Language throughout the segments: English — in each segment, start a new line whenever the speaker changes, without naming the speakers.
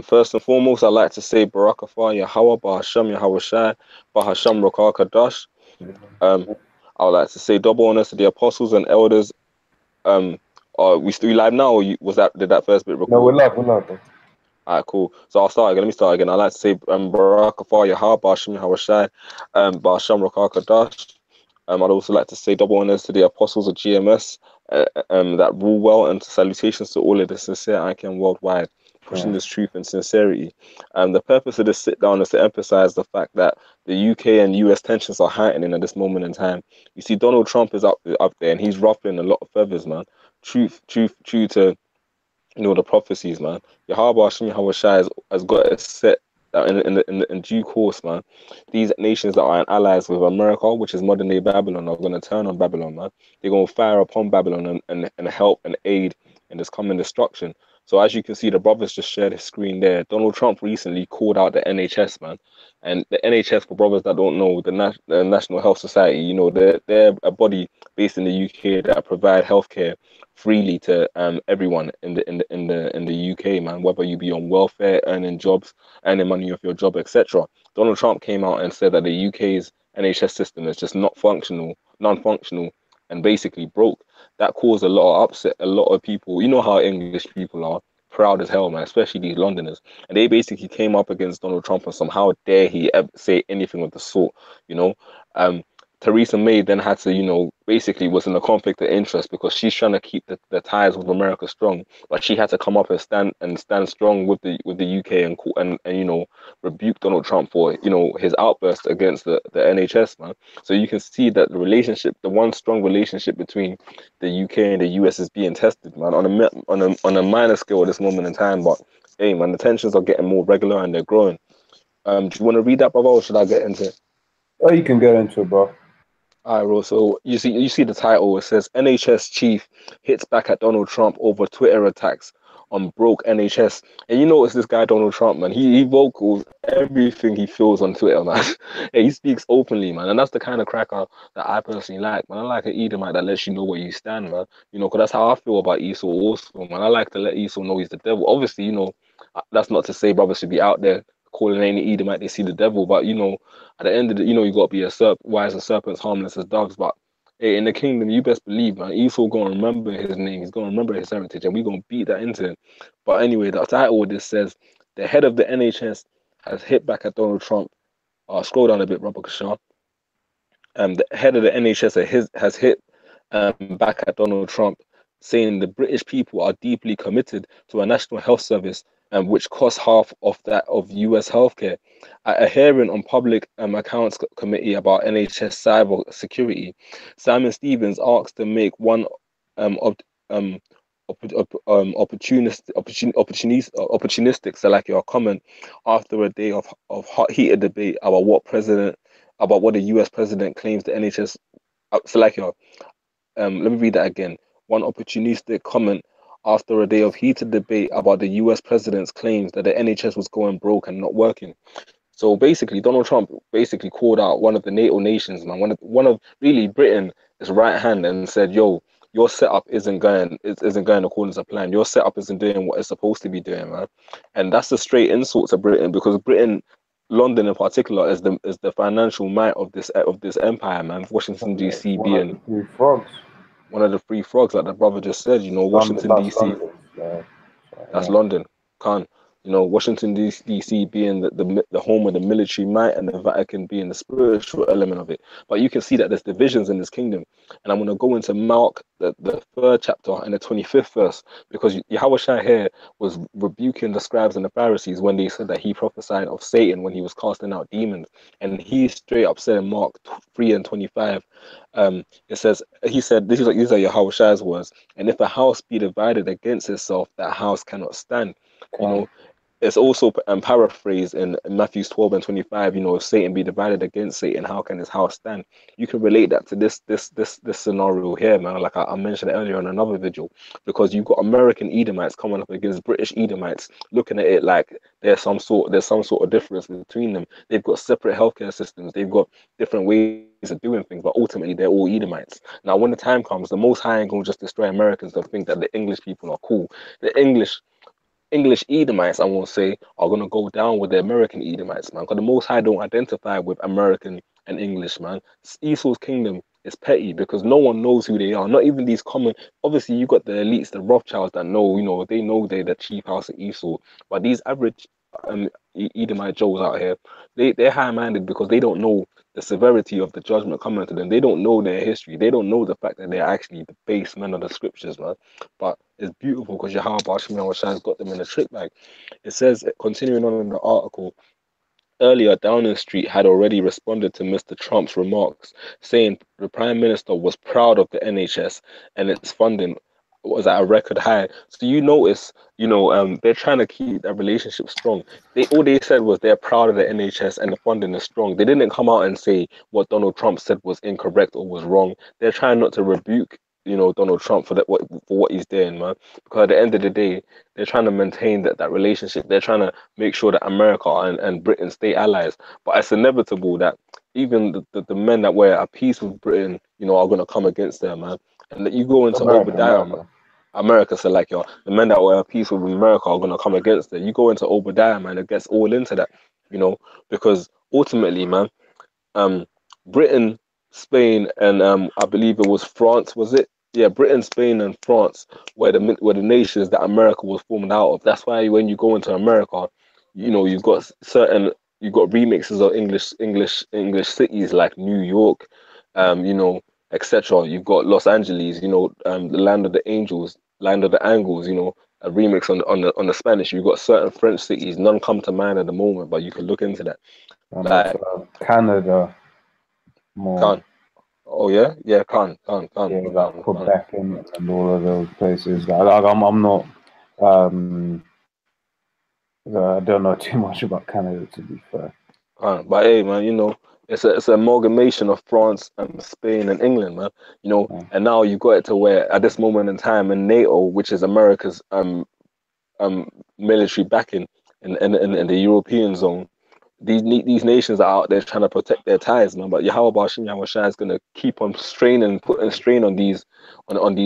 First and foremost, I'd like to say Barakatha Yahweh, Bahasham Yahawashi, Bahasham Rokar I would like to say double honors to the apostles and elders. Are we still live now, or did that first bit record?
No, we're live. All
right, cool. So I'll start again. Let me start again. I'd like to say Barakatha Yahweh, Bahasham Yahawashi, Bahasham Rokar I'd also like to say double honors to the apostles of GMS that rule well, and salutations to all of the sincere ICANN worldwide, pushing this truth and sincerity. The purpose of this sit down is to emphasize the fact that the UK and US tensions are heightening at this moment in time. You see, Donald Trump is up there, and he's ruffling a lot of feathers, man. True to the prophecies, man. Yahweh Hashem Yahawashi has got it set in due course, man. These nations that are allies with America, which is modern day Babylon, are going to turn on Babylon, man. They're going to fire upon Babylon and help and aid in this coming destruction. So as you can see, the brothers just shared his screen there. Donald Trump recently called out the NHS, man. And the NHS, for brothers that don't know, the National Health Society, you know, they're a body based in the UK that provide healthcare freely to everyone in the UK, man. Whether you be on welfare, earning money off your job, etc. Donald Trump came out and said that the UK's NHS system is just non-functional, and basically broke. That caused a lot of upset. A lot of people, you know how English people are, proud as hell, man, especially these Londoners. And they basically came up against Donald Trump and somehow dare he ever say anything of the sort, you know. Theresa May then had to, you know, basically was in a conflict of interest because she's trying to keep the ties with America strong, but she had to come up and stand strong with the UK and you know, rebuke Donald Trump for, you know, his outburst against the NHS, man. So you can see that the one strong relationship between the UK and the US is being tested, man, on a minor scale at this moment in time. But hey, man, the tensions are getting more regular and they're growing. Do you want to read that, brother, or should I get into it?
Oh, you can get into it, bro.
All right, bro. So you see the title. It says NHS chief hits back at Donald Trump over Twitter attacks on broke NHS. And you notice this guy Donald Trump, man. He vocals everything he feels on Twitter, man. Yeah, he speaks openly, man. And that's the kind of cracker that I personally like, man. I like an Edomite that lets you know where you stand, man. You know, because that's how I feel about Esau also, man. I like to let Esau know he's the devil. Obviously, you know, that's not to say brothers should be out there calling any Edomite they see the devil, but you know, at the end of the, you know, you got to be wise as serpents, harmless as dogs. But hey, in the kingdom, you best believe, man, Esau gonna remember his name, he's gonna remember his heritage, and we're gonna beat that into him. But anyway, the title of this says the head of the NHS has hit back at Donald Trump. Scroll down a bit, Robert Kashar. The head of the NHS has hit back at Donald Trump, saying the British people are deeply committed to a national health service, which costs half of that of US healthcare. At a hearing on Public Accounts Committee about NHS cyber security, Simon Stevens asked to make one opportunistic Salakia comment after a day of hot heated debate about what the US president claims the NHS. Salakia, let me read that again. One opportunistic comment after a day of heated debate about the US president's claims that the NHS was going broke and not working. So basically, Donald Trump basically called out one of the NATO nations, man, one of really Britain, his right hand, and said, "Yo, your setup isn't going according to plan. Your setup isn't doing what it's supposed to be doing, man." And that's a straight insult to Britain, because Britain, London in particular, is the financial might of this empire, man. Washington DC being one of the three frogs, like the brother just said. You know, Washington DC. That's London. Can't. You know, Washington DC being the home of the military might, and the Vatican being the spiritual element of it. But you can see that there's divisions in this kingdom. And I'm going to go into Mark, the 3rd chapter and the 25th verse, because Yahushua here was rebuking the scribes and the Pharisees when they said that he prophesied of Satan when he was casting out demons. And he straight up said in Mark 3 and 25, it says, he said, these are Yahushua's words, and if a house be divided against itself, that house cannot stand. You know, it's also paraphrased in Matthew 12 and 25. You know, if Satan be divided against Satan, how can his house stand? You can relate that to this scenario here, man. Like I mentioned earlier on another video, because you've got American Edomites coming up against British Edomites, looking at it like there's some sort of difference between them. They've got separate healthcare systems. They've got different ways of doing things, but ultimately they're all Edomites. Now, when the time comes, the Most High ain't gonna just destroy Americans to think that the English people are cool. The English English Edomites, I won't say, are gonna go down with the American Edomites, man. Because the Most High don't identify with American and English, man. Esau's kingdom is petty because no one knows who they are. Not even these common. Obviously, you got the elites, the Rothschilds that know, they know they're the chief house of Esau. But these average Edomite Joes out here, they're high-minded because they don't know the severity of the judgment coming to them. They don't know their history. They don't know the fact that they're actually the base men of the scriptures, man. But it's beautiful because Yahweh has got them in a trick bag. It says, continuing on in the article, earlier, Downing Street had already responded to Mr. Trump's remarks, saying the Prime Minister was proud of the NHS and its funding was at a record high. So you notice, they're trying to keep that relationship strong. All they said was they're proud of the NHS and the funding is strong. They didn't come out and say what Donald Trump said was incorrect or was wrong. They're trying not to rebuke, Donald Trump for what he's doing, man. Because at the end of the day, they're trying to maintain that relationship. They're trying to make sure that America and Britain stay allies. But it's inevitable that even the men that were at peace with Britain, are going to come against them, man. And that you go into Obadiah, America, so like, the men that were at peace with America are going to come against it. You go into Obadiah, man, it gets all into that, because ultimately, man, Britain, Spain, and I believe it was France, was it? Yeah, Britain, Spain, and France were the nations that America was formed out of. That's why when you go into America, you've got remixes of English cities like New York, etc. You've got Los Angeles, the land of the angels, land of the angles, a remix on the Spanish. You've got certain French cities, none come to mind at the moment, but you can look into that.
Like Canada, more.
Cannes. Oh yeah, yeah, Cannes.
Yeah, like Quebec and all of those places. I'm not. I don't know too much about Canada, to be fair.
But hey, man, it's an amalgamation of France and Spain and England, man. And now you got it to where at this moment in time in NATO, which is America's military backing in the European zone, these nations are out there trying to protect their ties, man. But Yahweh Bashim Yahushua is gonna keep on putting strain on these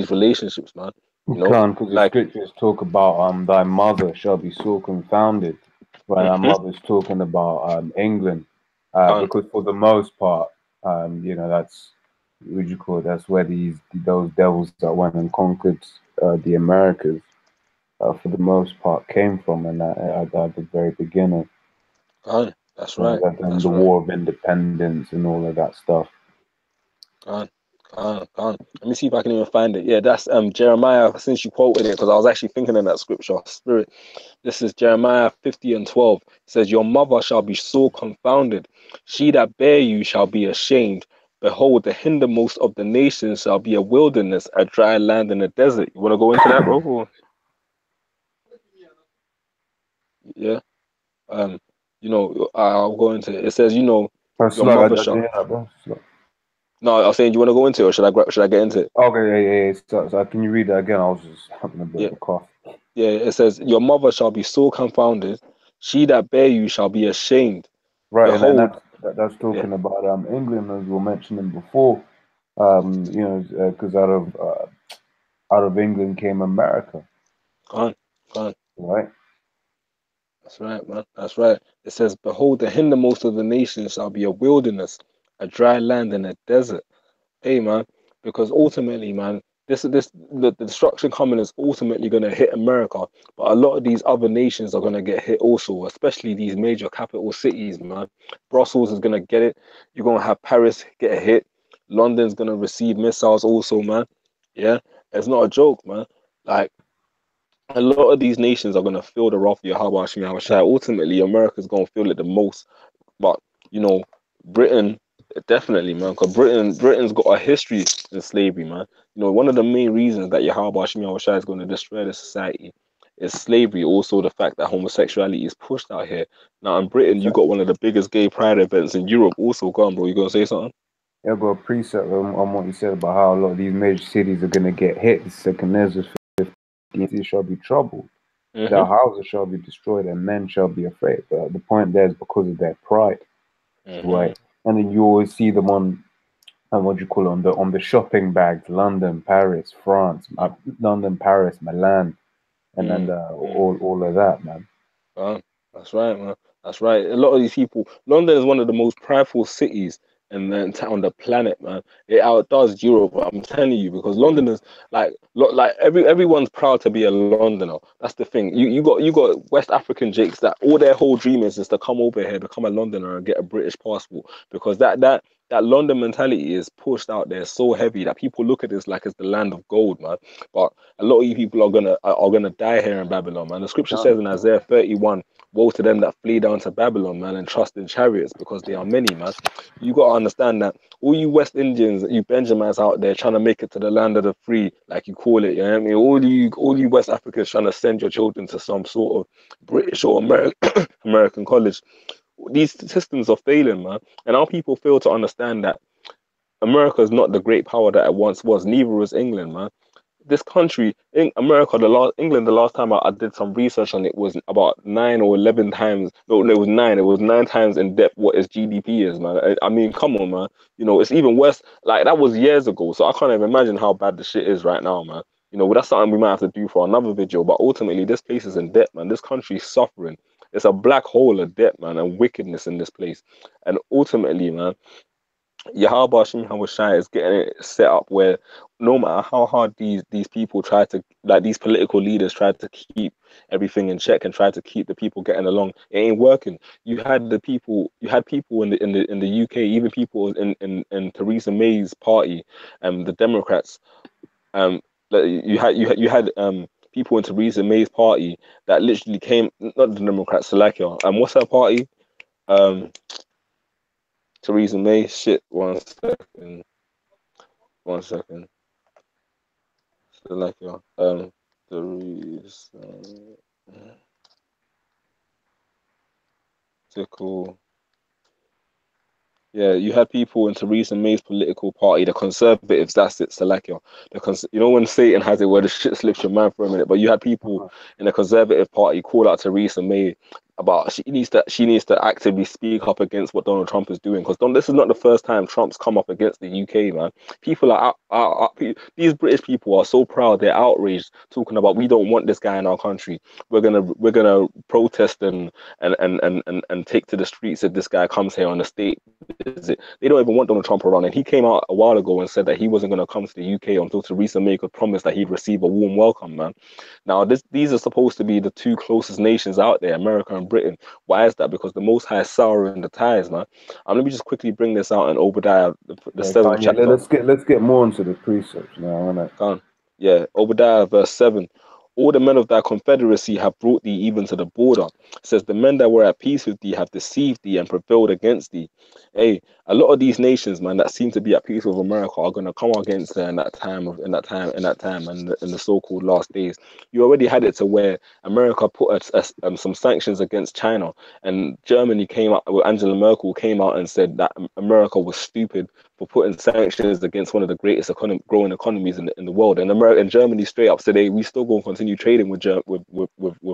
relationships, man.
Because the scriptures talk about thy mother shall be so confounded when our mother's talking about England, because for the most part, that's what you call it. That's where those devils that went and conquered the Americas, for the most part, came from, and at the very beginning.
That's right.
And the War of Independence and all of that stuff.
Let me see if I can even find it. Yeah, that's Jeremiah, since you quoted it, because I was actually thinking in that scripture, Spirit. This is Jeremiah 50:12. It says, your mother shall be sore confounded. She that bare you shall be ashamed. Behold, the hindermost of the nations shall be a wilderness, a dry land and a desert. You want to go into that, bro? Yeah. I'll go into it. It says, your mother shall... No, I was saying, do you want to go into it, or should I get into it?
Okay, yeah. So can you read that again? I was just having a bit of a cough.
Yeah, it says, your mother shall be sore confounded. She that bare you shall be ashamed.
Right, behold, and that's talking about England, as we were mentioning before. Because out of England came America.
Gone.
Right.
That's right, man. That's right. It says, behold, the hindermost of the nations shall be a wilderness, a dry land and a desert. Hey, man, because ultimately, man, the destruction coming is ultimately going to hit America, but a lot of these other nations are going to get hit also, especially these major capital cities, man. Brussels is going to get it. You're going to have Paris get hit. London's going to receive missiles also, man. Yeah, it's not a joke, man. Like, a lot of these nations are going to feel the wrath of Yahweh Hashem Yahushua. Ultimately, America's going to feel it the most. But, Britain, definitely, man, because Britain's got a history in slavery, man. One of the main reasons that Yahweh Hashem Yahushua is going to destroy the society is slavery. Also, the fact that homosexuality is pushed out here. Now, in Britain, you got one of the biggest gay pride events in Europe. Also, go on, bro. You going to say something?
Yeah, but a precept on what you said about how a lot of these major cities are going to get hit. The second Ezra 15 shall be troubled. Their houses shall be destroyed, and men shall be afraid. But the point there is because of their pride, right? And then you always see them on the shopping bags: London, Paris, France, London, Paris, Milan, and then all of that, man.
That's right, man. That's right. A lot of these people, London is one of the most prideful cities on the planet, man. It outdoes Europe. I'm telling you, because London is like everyone's proud to be a Londoner. That's the thing. You got West African jakes that all their whole dream is to come over here, become a Londoner, and get a British passport, because that London mentality is pushed out there so heavy that people look at this like it's the land of gold, man. But a lot of you people are gonna die here in Babylon, man. The scripture says in Isaiah 31, woe to them that flee down to Babylon, man, and trust in chariots, because they are many, man. You got to understand that all you West Indians, you Benjamins out there trying to make it to the land of the free, like you call it, you know what I mean? All you West Africans trying to send your children to some sort of British or American college. These systems are failing, man. And our people fail to understand that America is not the great power that it once was. Neither was England, man. This country, in America, England, the last time I did some research on it was about 9 or 11 times. No, it was 9. It was 9 times in depth what its GDP is, man. I mean, come on, man. You know, it's even worse. Like, that was years ago, so I can't even imagine how bad the shit is right now, man. You know, that's something we might have to do for another video. But ultimately, this place is in debt, man. This country is suffering. It's a black hole of debt, man, and wickedness in this place. And ultimately, man, Yahweh Shai is getting it set up where no matter how hard these people try to, like, these political leaders try to keep everything in check and try to keep the people getting along, it ain't working. You had people in the UK, even people in Theresa May's party, the Democrats, you had people in Theresa May's party that literally came, not the Democrats, Slovakia, what's her party? Theresa May, shit, one second. Slovakia, Theresa, political. Yeah, you had people in Theresa May's political party, the Conservatives, that's it, Slovakia. You know when Satan has it where the shit slips your mind for a minute, but you had people in the Conservative party call out Theresa May about she needs to actively speak up against what Donald Trump is doing, because this is not the first time Trump's come up against the UK, man. People are these British people are so proud, they're outraged, talking about we don't want this guy in our country. We're gonna protest and take to the streets if this guy comes here on a state visit. They don't even want Donald Trump around, and he came out a while ago and said that he wasn't gonna come to the UK until Theresa May could promise that he'd receive a warm welcome, man. Now these are supposed to be the two closest nations out there, America and Britain. Why is that? Because the Most High is souring the ties, man. Let me just quickly bring this out in Obadiah, the 7th chapter.
Let's get more into the precepts now.
Yeah, Obadiah verse 7. All the men of thy confederacy have brought thee even to the border. It says, the men that were at peace with thee have deceived thee and prevailed against thee. Hey, a lot of these nations, man, that seem to be at peace with America are going to come against her in that time, and in the so-called last days. You already had it to where America put some sanctions against China, and Germany came out, Angela Merkel came out and said that America was stupid for putting sanctions against one of the greatest growing economies in the world. And Germany straight up said, hey, we still going to continue trading with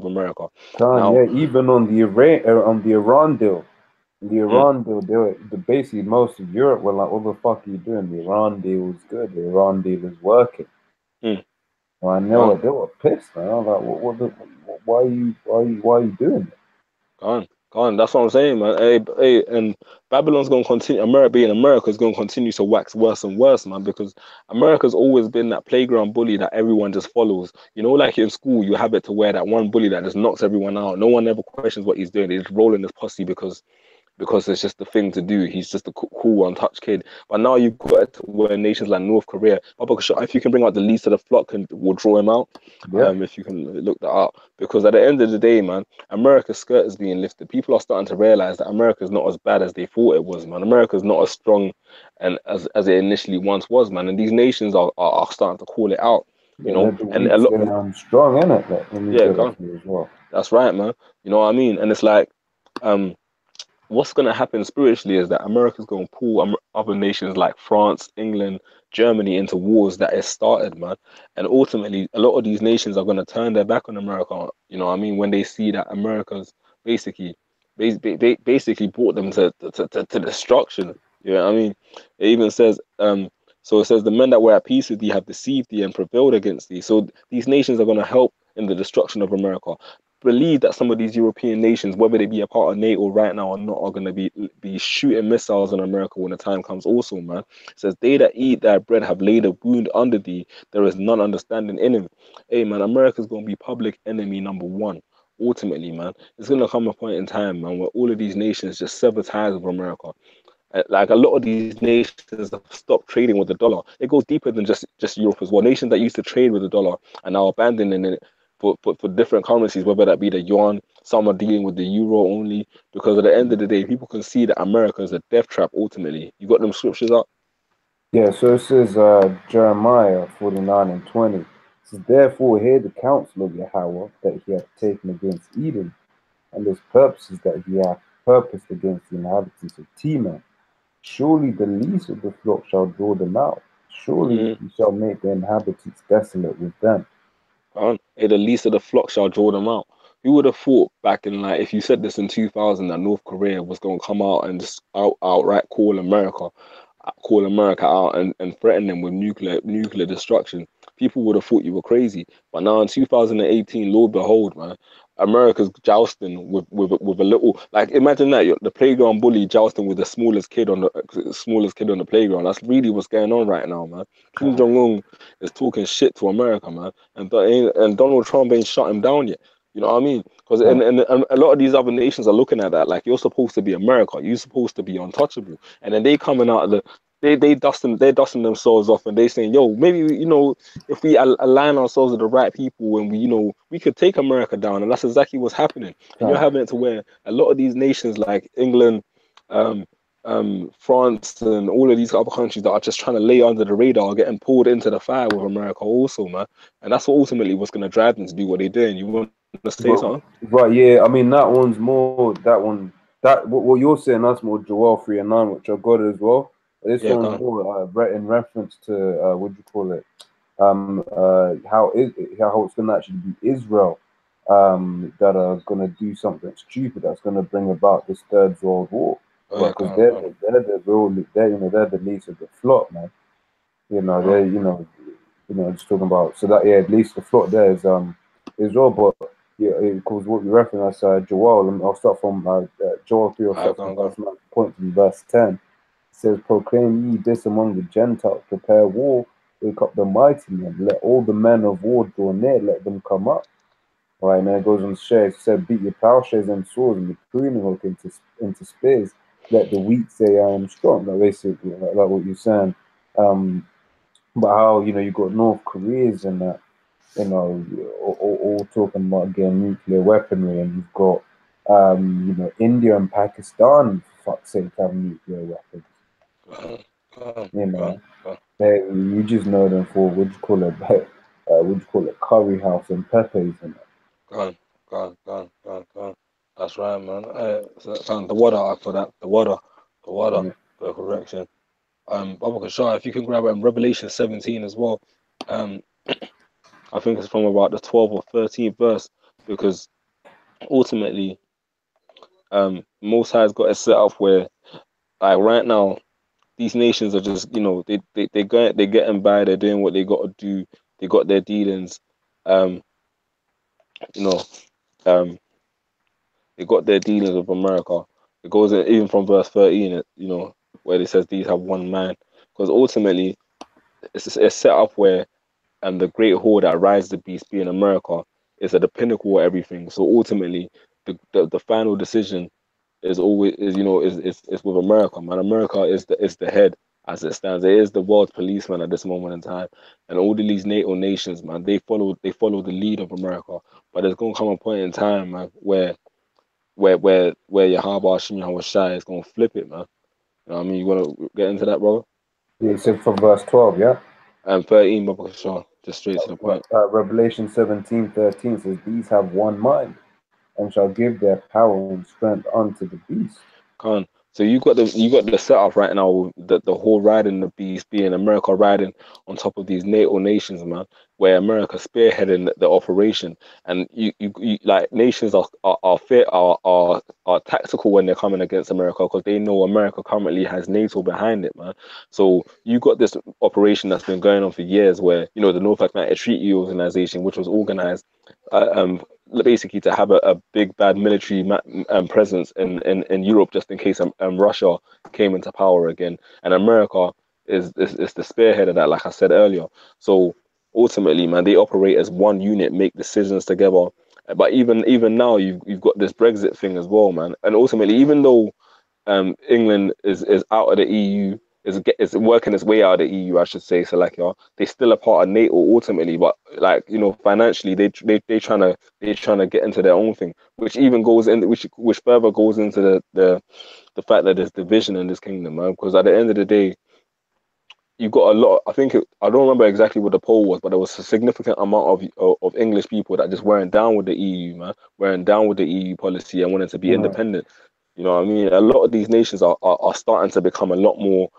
America.
Yeah, even on the Iran deal. The Iran deal, basically most of Europe were like, what the fuck are you doing? The Iran deal is good. The Iran deal is working. Well, I know they were pissed, man. I was like, why are you doing it?
That's what I'm saying, man. Hey, and Babylon's going to continue. America is going to continue to wax worse and worse, man, because America's always been that playground bully that everyone just follows. You know, like in school, you have it to where that one bully that just knocks everyone out. No one ever questions what he's doing. He's just rolling his posse because it's just the thing to do. He's just a cool, untouched kid. But now you've got it to where nations like North Korea, if you can bring out the least of the flock, we'll draw him out.
Yeah.
If you can look that up. Because at the end of the day, man, America's skirt is being lifted. People are starting to realize that America's not as bad as they thought it was, man. America's not as strong and as it initially once was, man. And these nations are starting to call it out. You know, and a lot
strong in it. As well.
That's right, man. You know what I mean? And it's like, what's going to happen spiritually is that America's going to pull other nations like France, England, Germany into wars that is started, man. And ultimately, a lot of these nations are going to turn their back on America. You know what I mean? When they see that America's basically brought them to destruction. You know what I mean? It even says, so it says, the men that were at peace with thee have deceived thee and prevailed against thee. So these nations are going to help in the destruction of America. Believe that some of these European nations, whether they be a part of NATO right now or not, are going to be shooting missiles on America when the time comes also, man. It says, they that eat thy bread have laid a wound under thee, there is none understanding in him. Hey, man, America's going to be public enemy number one. Ultimately, man, it's going to come a point in time, man, where all of these nations just sever ties with America. Like a lot of these nations have stopped trading with the dollar. It goes deeper than just Europe as well. Nations that used to trade with the dollar are now abandoning it for different currencies, whether that be the yuan. Some are dealing with the euro only, because at the end of the day, people can see that America is a death trap ultimately. You got them scriptures up?
Yeah, so it says Jeremiah 49:20. It says, therefore hear the counsel of Yahweh that he hath taken against Edom, and his purposes that he hath purposed against the inhabitants of Teman. Surely the least of the flock shall draw them out. Surely he shall make the inhabitants desolate with them.
The least of the flock shall draw them out. Who would have thought back in, like, if you said this in 2000, that North Korea was going to come out and just outright call America out and threaten them with nuclear destruction? People would have thought you were crazy. But now in 2018, Lord behold, man, America's jousting with a little, like, imagine that the playground bully jousting with the smallest kid on the playground. That's really what's going on right now, man. Kim Jong-un is talking shit to America, man, and Donald Trump ain't shut him down yet. You know what I mean? Because and a lot of these other nations are looking at that like, you're supposed to be America, you're supposed to be untouchable, and then they coming out of the they're dusting themselves off, and they saying, yo, maybe, if we align ourselves with the right people, and we could take America down. And that's exactly what's happening. And you're having it to where a lot of these nations like England, France, and all of these other countries that are just trying to lay under the radar are getting pulled into the fire with America also, man. And that's ultimately what's going to drive them to do what they're doing. You want to say something?
Right, yeah. I mean, that one's more, what you're saying, that's more Joel 3:9, which I got as well. This one's more in reference to what do you call it? How it's going to actually be Israel that are going to do something stupid that's going to bring about this Third World War, because they're the least of the flock, man. They're just talking about, so that at least the flock there is Israel, but because what you reference as Joel, and I'll start from Joel 3, point from verse 10. It says, proclaim ye this among the Gentiles, prepare war, wake up the mighty men, let all the men of war draw near, let them come up. All right, and then it goes on to share, it said, beat your plowshares and swords and the pruning hook into spears, let the weak say I am strong. Like basically, like what you're saying. But how, you got North Koreans and that, all talking about getting nuclear weaponry, and you've got, India and Pakistan, for fuck's sake, having nuclear weapons. You just know them for, what you call it, curry house and peppers and that.
Gone. That's right, man. The water for that. The water, the correction. Baba Kashar, if you can grab it in Revelation 17 as well. I think it's from about the 12th or 13th verse, because ultimately, Most High's got it set up where, like, right now, these nations are just, they're getting by, they're doing what they got to do, they got their dealings, they got their dealings with America. It goes in, even from verse 13, where it says these have one mind, because ultimately it's set up where the great horde that rises the beast, being America, is at the pinnacle of everything. So ultimately, the final decision is always is with America, man. America is the head as it stands. It is the world's policeman at this moment in time, and all of these NATO nations, man, they follow the lead of America. But there's gonna come a point in time, man, where Yahweh Shai is gonna flip it, man. You know what I mean? You wanna get into that, brother?
Yeah, you said from verse 12, yeah?
And 13, Baba Kashar, just straight to the point.
Revelation 17:13 says, these have one mind, and shall give their power and strength unto the beast.
So you got the setup right now, the whole riding the beast, being America riding on top of these NATO nations, man, where America spearheading the operation, and you like, nations are tactical when they're coming against America, because they know America currently has NATO behind it, man. So you got this operation that's been going on for years, where the North Atlantic Treaty Organization, which was organized basically to have a big bad military presence in Europe, just in case Russia came into power again, and America is the spearhead of that, like I said earlier. So ultimately, man, they operate as one unit, make decisions together. But even now, you've got this Brexit thing as well, man. And ultimately, even though England is out of the EU, is working its way out of the EU, I should say. So like, they still a part of NATO ultimately, but like, financially, they trying to get into their own thing, which even goes in, which further goes into the fact that there's division in this kingdom, man. Because at the end of the day, you got a lot. I don't remember exactly what the poll was, but there was a significant amount of English people that just weren't down with the EU, man, weren't down with the EU policy and wanted to be independent. You know what I mean? A lot of these nations are starting to become a lot more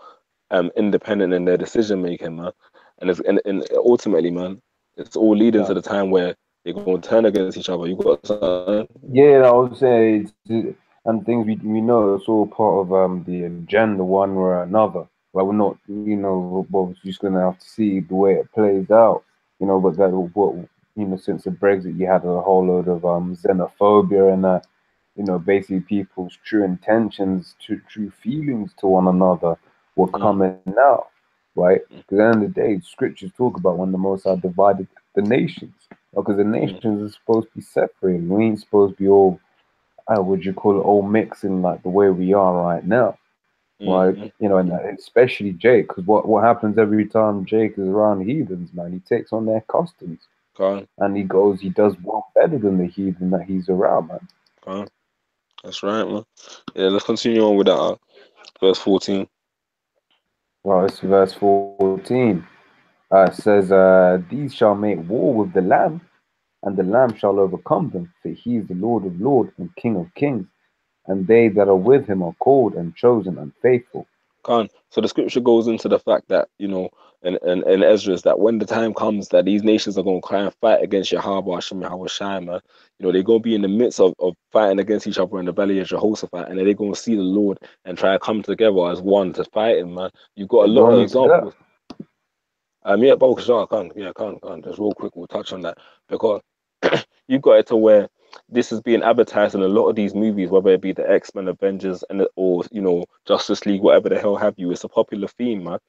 independent in their decision making, man. And ultimately, man, it's all leading to the time where they're going to turn against each other. You got something?
Yeah, I would say, and things we know it's all part of the agenda, one way or another. But we're not, we're just gonna have to see the way it plays out, But that since the Brexit, you had a whole load of xenophobia and that, basically people's true intentions, true feelings to one another were coming out, right? Because at the end of the day, scriptures talk about when the Most High divided the nations, because the nations are supposed to be separated. We ain't supposed to be all, would you call it, all mixing like the way we are right now, right? And especially Jake, because what happens every time Jake is around heathens, man, he takes on their customs, and he does one better than the heathen that he's around, man.
That's right, man. Yeah, let's continue on with that. Verse 14.
Well, it's verse 14. It says, these shall make war with the Lamb, and the Lamb shall overcome them, for he is the Lord of lords and King of kings, and they that are with him are called and chosen and faithful.
So the scripture goes into the fact that, in Ezra's, that when the time comes that these nations are going to try and fight against Yahweh, Hashem, Yahweh Shai, man, they're going to be in the midst of fighting against each other in the valley of Jehoshaphat, and then they're going to see the Lord and try to come together as one to fight him, man. You've got a lot of examples. Yeah, but sure, I can't. Just real quick, we'll touch on that, because you've got it to where this is being advertised in a lot of these movies, whether it be the X-Men, Avengers, or Justice League, whatever the hell have you. It's a popular theme, man.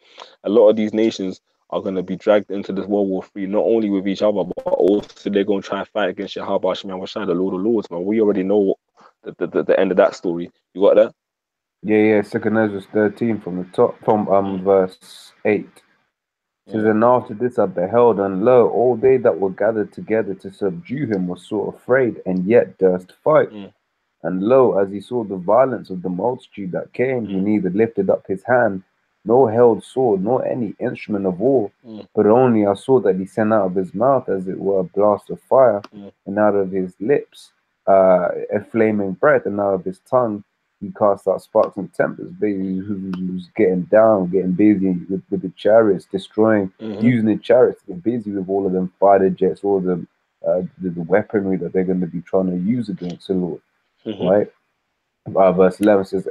A lot of these nations are going to be dragged into this World War III, not only with each other, but also they're going to try and fight against Yahweh Hashem Yahweh, the Lord of Lords, man. We already know the end of that story. You got that?
Yeah. 2 Ezra 13 from the top, from verse 8. It says, and after this I beheld, and lo, all they that were gathered together to subdue him were sore afraid, and yet durst fight. And lo, as he saw the violence of the multitude that came, he neither lifted up his hand, nor held sword, nor any instrument of war, but only I saw that he sent out of his mouth, as it were, a blast of fire, and out of his lips a flaming breath, and out of his tongue he cast out sparks and tempers. Basically, who was getting down, getting busy with the chariots, destroying, using the chariots to get busy with all of them fighter jets, all of them, the weaponry that they're going to be trying to use against the Lord. Right? Verse 11 says,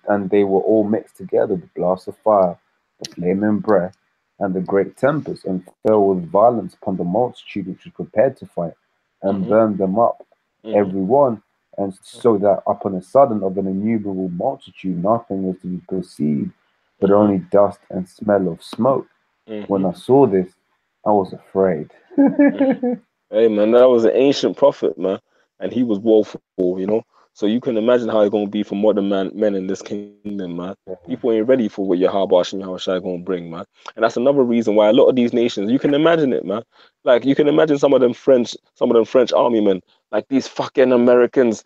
and they were all mixed together, the blast of fire, the flaming breath, and the great tempest, and fell with violence upon the multitude which was prepared to fight, and burned them up, every one. And so that upon a sudden of an innumerable multitude, nothing was to be perceived, but only dust and smell of smoke. When I saw this, I was afraid.
Hey, man, that was an ancient prophet, man, and he was woeful, So you can imagine how it's going to be for modern men in this kingdom, man. People ain't ready for what Yahweh and Yahweh Shai going to bring, man. And that's another reason why a lot of these nations, you can imagine it, man. Like, you can imagine some of them French army men, like these fucking Americans.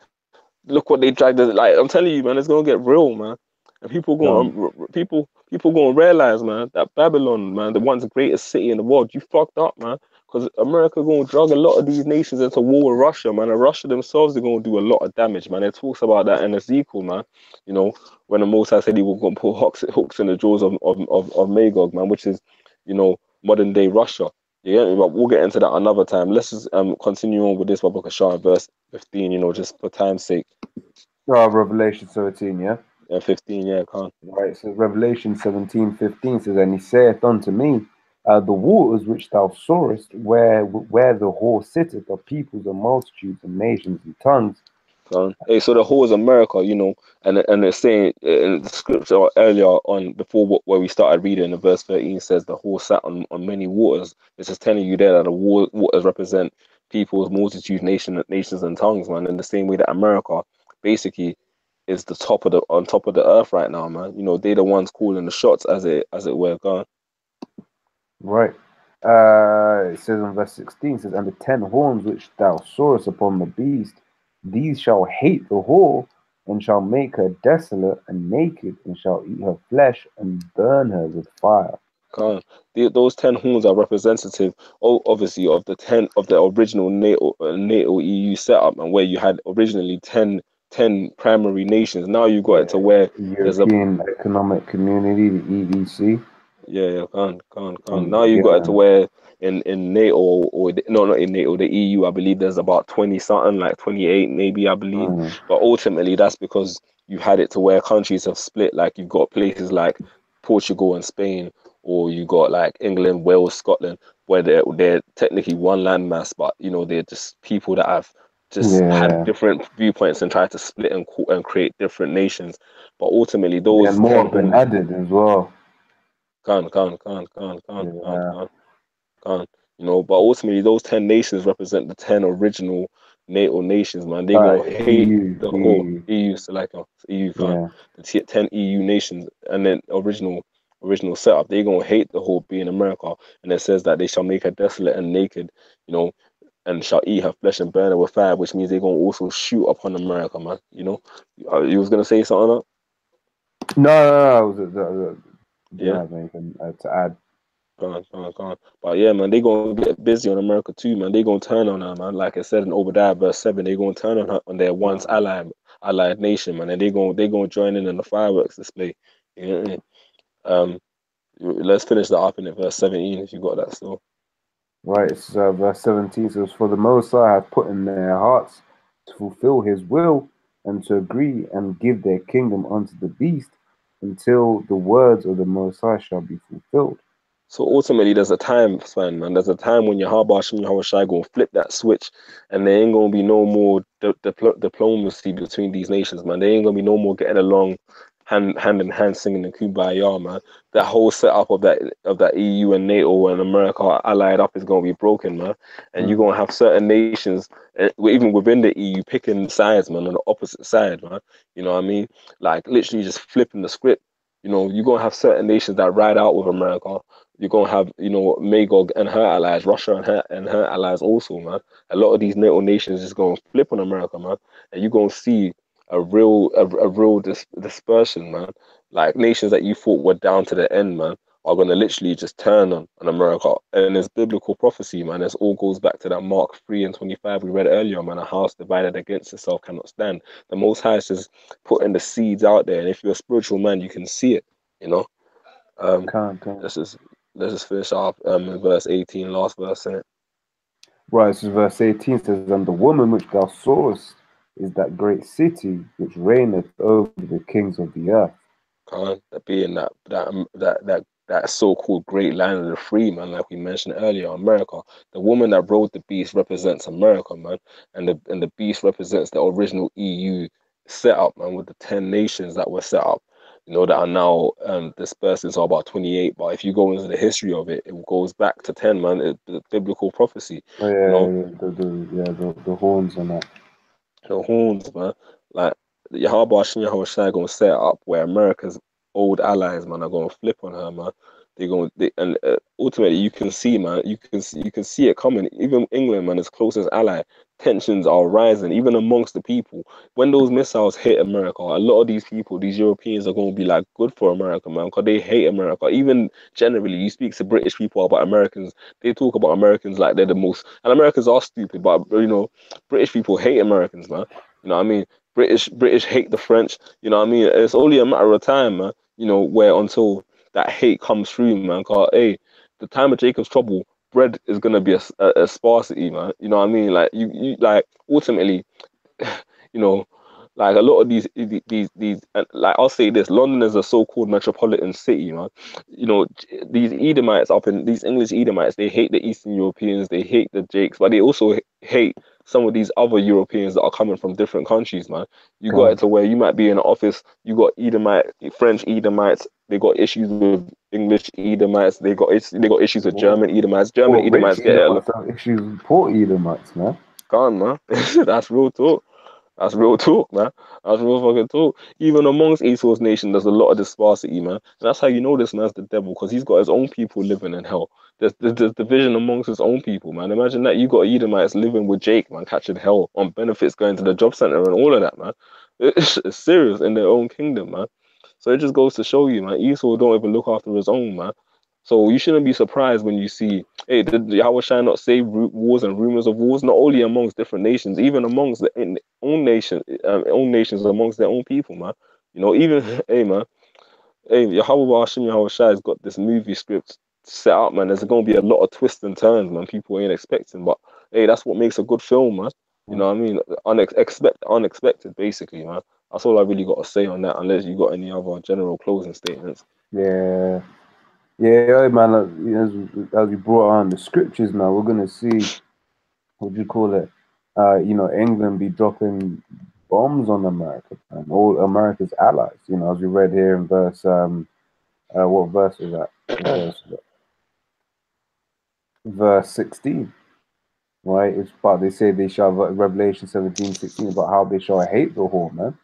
Look what they dragged. Like, I'm telling you, man, it's going to get real, man. And people going to realize, man, that Babylon, man, the one's the greatest city in the world, you fucked up, man. Because America going to drag a lot of these nations into war with Russia, man. And Russia themselves are going to do a lot of damage, man. It talks about that in Ezekiel, man. When the Most High said he was going to put hooks in the jaws of Magog, man, which is, modern day Russia. You get me? But we'll get into that another time. Let's just continue on with this book of Shah, verse 15, just for time's sake.
Revelation 17, yeah?
15, yeah, can't.
Right, so Revelation 17:15 says, and he saith unto me, The waters which thou sawest, where the whore sitteth, are peoples and multitudes and nations and tongues.
Hey, so the whole is America, you know, and it's saying in the scripture earlier on before where we started reading, in verse 13 says the whole sat on many waters. It's just telling you there that the waters represent peoples, multitudes, nations, and tongues, man. In the same way that America basically is the on top of the earth right now, man. You know, they're the ones calling the shots, as it were, gone.
Right. It says in verse 16, it says, and the 10 horns which thou sawest upon the beast, these shall hate the whore, and shall make her desolate and naked, and shall eat her flesh and burn her with fire.
Those 10 horns are representative, obviously, of the original NATO EU setup, and where you had originally 10 primary nations. Now you got it to where there's a
European Economic Community, the EEC.
Now you got it to where in NATO, or no, not in NATO, the EU, I believe there's about 20 something, like 28 maybe, I believe. But ultimately, that's because you had it to where countries have split. Like you've got places like Portugal and Spain, or you got like England, Wales, Scotland, where they're technically one landmass, but you know they're just people that have just had different viewpoints and tried to split and create different nations. But ultimately, those
and more have been added as well.
You know, but ultimately those 10 nations represent the 10 original NATO nations, man. They gonna hate the whole EU, so like EU, the 10 EU nations, and then original setup. They gonna hate the whole being America, and it says that they shall make her desolate and naked, you know, and shall eat her flesh and burn her with fire, which means they're gonna also shoot upon America, man. You know, you was gonna say something?
No. Don't have anything to add.
But yeah, man, they gonna get busy on America too, man. They gonna turn on her, man. Like I said in Obadiah verse 7, they gonna turn on her, on their once allied nation, man, and they gonna join in the fireworks display. You know? Let's finish that up in verse 17 if you got that still.
Right, it's verse 17 says, for the Most High hath put in their hearts to fulfill his will, and to agree and give their kingdom unto the beast, until the words of the Most High shall be fulfilled.
So ultimately, there's a time span, man. There's a time when Yahweh Shai gonna flip that switch, and there ain't gonna be no more diplomacy between these nations, man. There ain't gonna be no more getting along, hand in hand, singing the Kumbaya, man. That whole setup of that EU and NATO and America allied up is gonna be broken, man. And you're gonna have certain nations, even within the EU, picking sides, man, on the opposite side, man. You know what I mean? Like literally just flipping the script. You know, you're gonna have certain nations that ride out with America. You're gonna have, you know, Magog and her allies, Russia and her allies also, man. A lot of these NATO nations is gonna flip on America, man, and you're gonna see a real dispersion, man. Like nations that you thought were down to the end, man, are gonna literally just turn on America. And it's biblical prophecy, man. This all goes back to that Mark 3:25 we read earlier, man. A house divided against itself cannot stand. The Most High is just putting the seeds out there, and if you're a spiritual man, you can see it, you know. Let's just finish off in verse 18, last verse, innit?
Right, so verse 18 says, and the woman which thou sawest is that great city which reigneth over the kings of the earth.
That being that so-called great land of the free, man, like we mentioned earlier, America. The woman that rode the beast represents America, man, and the beast represents the original EU setup, man, with the 10 nations that were set up, you know, that are now dispersed into about 28. But if you go into the history of it, it goes back to 10, man. The biblical prophecy.
Oh, yeah, you know? The horns and that.
The horns, man. Like Yahweh Shai gonna set up where America's old allies, man, are gonna flip on her, man. And ultimately you can see, man, you can see it coming. Even England, man, its closest ally, tensions are rising, even amongst the people. When those missiles hit America, a lot of these people, these Europeans, are gonna be like, good for America, man, because they hate America. Even generally, you speak to British people about Americans, they talk about Americans like they're the most, and Americans are stupid, but you know, British people hate Americans, man. You know what I mean? British hate the French. You know what I mean? It's only a matter of time, man. You know, where until that hate comes through, man. Cause hey, the time of Jacob's trouble, bread is gonna be a sparsity, man. You know what I mean? Like you like ultimately, you know, like a lot of these like I'll say this, London is a so-called metropolitan city, man. You know, these Edomites up in these English Edomites, they hate the Eastern Europeans, they hate the Jakes, but they also hate some of these other Europeans that are coming from different countries, man. You got it to where you might be in an office, you got French Edomites, they got issues with English Edomites, they got issues with German Edomites. German Edomites get
issues with poor Edomites, man.
Gone, man. That's real talk. That's real talk, man. That's real fucking talk. Even amongst Esau's nation, there's a lot of disparity, man. And that's how you know this man's the devil, because he's got his own people living in hell. There's division amongst his own people, man. Imagine that you got Edomites living with Jake, man, catching hell on benefits, going to the job center and all of that, man. It's serious in their own kingdom, man. So it just goes to show you, man, Esau don't even look after his own, man. So you shouldn't be surprised when you see, hey, did Yahweh Shai not say wars and rumors of wars? Not only amongst different nations, even amongst the own nations amongst their own people, man. You know, even hey, man, hey, Yahweh Shai has got this movie script set up, man. There's going to be a lot of twists and turns, man. People ain't expecting, but hey, that's what makes a good film, man. You know what I mean? Unexpected, basically, man. That's all I really got to say on that. Unless you got any other general closing statements.
Yeah. Yeah, man, as we brought on the scriptures now, we're going to see, what do you call it, you know, England be dropping bombs on America and all America's allies, you know, as we read here in verse, what verse is that? Verse 16, right? It's about, they say they shall, Revelation 17:16, about how they shall hate the whore, man,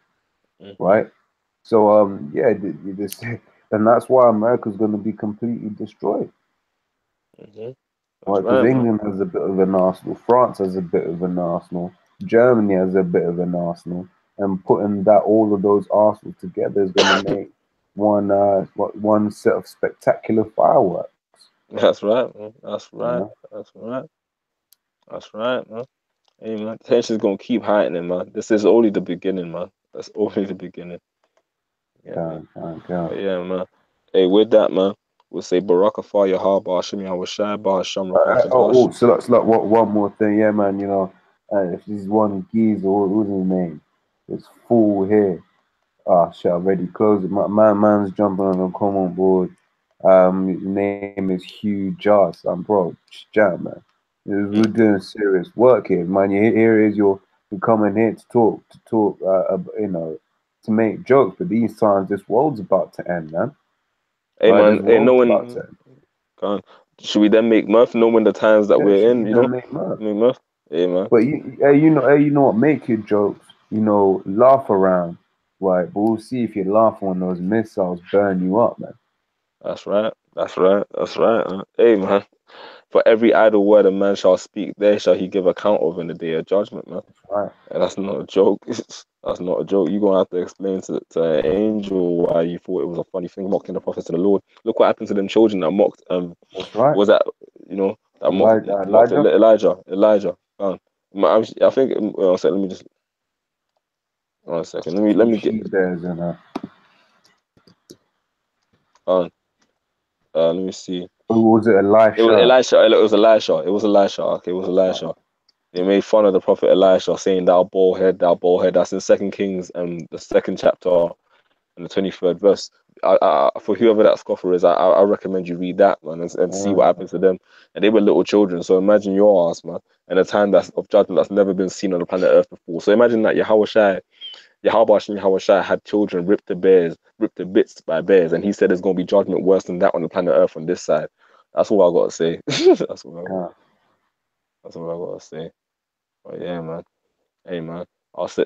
right? So, yeah, this, and that's why America's going to be completely destroyed. Right, because England has a bit of an arsenal, France has a bit of an arsenal, Germany has a bit of an arsenal, and putting all of those arsenals together is going to make one set of spectacular fireworks.
That's right, man. That's right. That's right. That's right, man. Hey, man, tension's gonna keep heightening, man. This is only the beginning, man. That's only the beginning. Yeah, yeah, man. Hey, with that, man, we'll say Barakah Yahweh Ba'ashim Yahweh Shai Ba'asham
Oh, so that's like one more thing, yeah, man. You know, if this is one geezer, what's his name? It's full here. Shit, already closed it. Man's jumping on the comment board. His name is Hugh Joss. Bro, jam, man. We're doing serious work here, man. Here is you're coming here to talk, you know, to make jokes. But these times, this world's about to end, man.
Hey, man, hey, knowing. Should we then make mirth, knowing the times that we're in? You know, make mirth. Yeah, man.
But you know what? Make your jokes. You know, laugh around, right? But we'll see if you laugh when those missiles burn you up, man.
That's right. That's right. That's right. Hey, man. For every idle word a man shall speak, there shall he give account of in the day of judgment, man.
That's right.
And that's not a joke. That's not a joke. You're gonna have to explain to an angel why you thought it was a funny thing mocking the prophets of the Lord. Look what happened to them children that mocked.
That's right.
Was that that mocked Elijah? I think. One second. Let me just. 1 second. Let me get. Let me see.
Who was it? Elisha.
It was Elisha. Okay, it was Elisha. They made fun of the prophet Elisha, saying thou bald head. That's in 2 Kings, the 2nd chapter and the 23rd verse. For whoever that scoffer is, I recommend you read that, man, and see what happens to them. And they were little children, so imagine your ass, man, and a time that's of judgment that's never been seen on the planet Earth before. So imagine that Yahweh Shai had children ripped to bits by bears, and he said there's gonna be judgment worse than that on the planet Earth on this side. That's all I gotta say. That's all I gotta say. But yeah, man. Hey, man. I'll say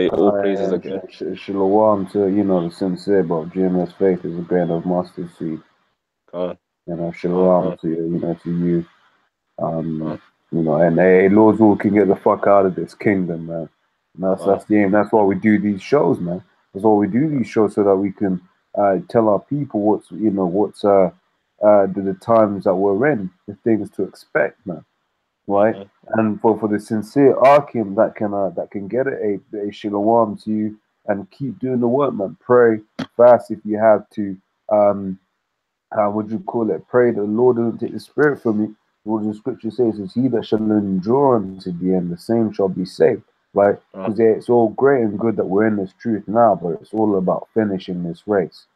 all praises again.
Shalom to the sincere about GMS faith is a grain of mustard seed. Shalom to you. And hey, Lord's will can get the fuck out of this kingdom, man. And that's the aim. That's why we do these shows, man. That's why we do these shows, so that we can tell our people what's the times that we're in, the things to expect, man. Right, and for the sincere Arkim that can get a shalom to you and keep doing the work, man. Pray, fast if you have to. How would you call it? Pray that the Lord doesn't take the spirit from you. What the scripture says is, he that shall endure unto the end, the same shall be saved. Like, because it's all great and good that we're in this truth now, but it's all about finishing this race.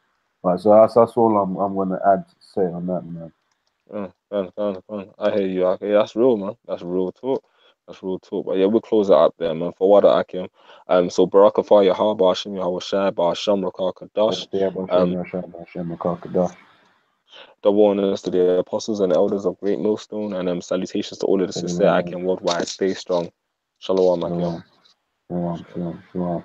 Right, so that's all I'm going to add to say on that, man.
I hear you. Okay, that's real, man. That's real talk. That's real talk. But yeah, we'll close it up there, man. For what I can. So Barakafah Yahar, Bashim Yahushai, Basham Rakakadash. Double honors to the apostles and elders of Great Millstone, and salutations to all of the sisters I can worldwide. Stay strong. Shalom, Akim.
Shalom.